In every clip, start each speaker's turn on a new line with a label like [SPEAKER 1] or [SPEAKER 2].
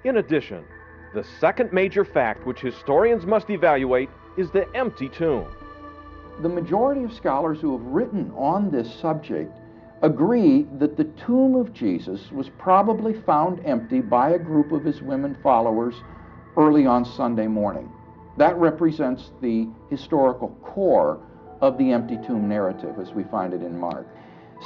[SPEAKER 1] In addition, the second major fact which historians must evaluate is the empty tomb.
[SPEAKER 2] The majority of scholars who have written on this subject agree that the tomb of Jesus was probably found empty by a group of his women followers early on Sunday morning. That represents the historical core of the empty tomb narrative as we find it in Mark.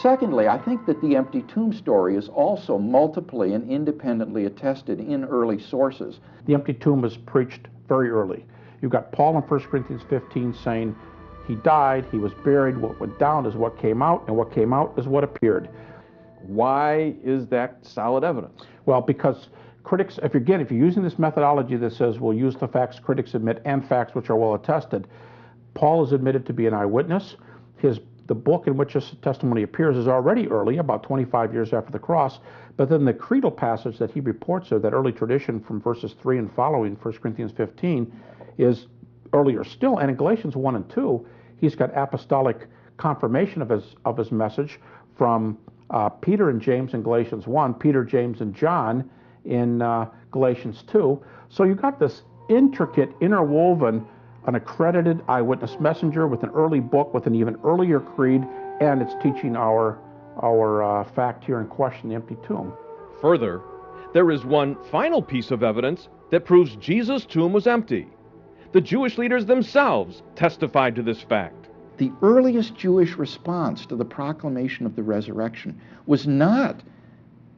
[SPEAKER 2] Secondly, I think that the empty tomb story is also multiply and independently attested in early sources.
[SPEAKER 3] The empty tomb was preached very early. You've got Paul in 1 Corinthians 15 saying, he died, he was buried, what went down is what came out, and what came out is what appeared.
[SPEAKER 1] Why is that solid evidence?
[SPEAKER 3] Well, because critics, if you're using this methodology that says we'll use the facts critics admit and facts which are well attested, Paul is admitted to be an eyewitness. The book in which this testimony appears is already early, about 25 years after the cross, but then the creedal passage that he reports of that early tradition from verses 3 and following, 1 Corinthians 15, is earlier still. And in Galatians 1 and 2, he's got apostolic confirmation of his message from Peter and James in Galatians 1, Peter, James, and John in Galatians 2. So you've got this intricate, interwoven, an accredited eyewitness messenger with an early book, with an even earlier creed, and it's teaching our fact here in question, the empty tomb.
[SPEAKER 1] Further, there is one final piece of evidence that proves Jesus' tomb was empty. The Jewish leaders themselves testified to this fact.
[SPEAKER 2] The earliest Jewish response to the proclamation of the resurrection was not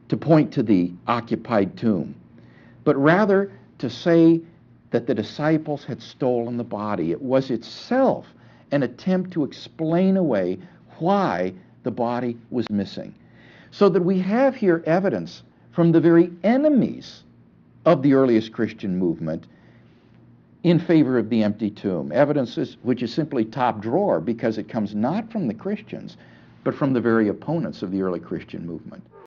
[SPEAKER 2] to point to the occupied tomb, but rather to say that the disciples had stolen the body. It was itself an attempt to explain away why the body was missing. So that we have here evidence from the very enemies of the earliest Christian movement in favor of the empty tomb. Evidence which is simply top drawer because it comes not from the Christians, but from the very opponents of the early Christian movement.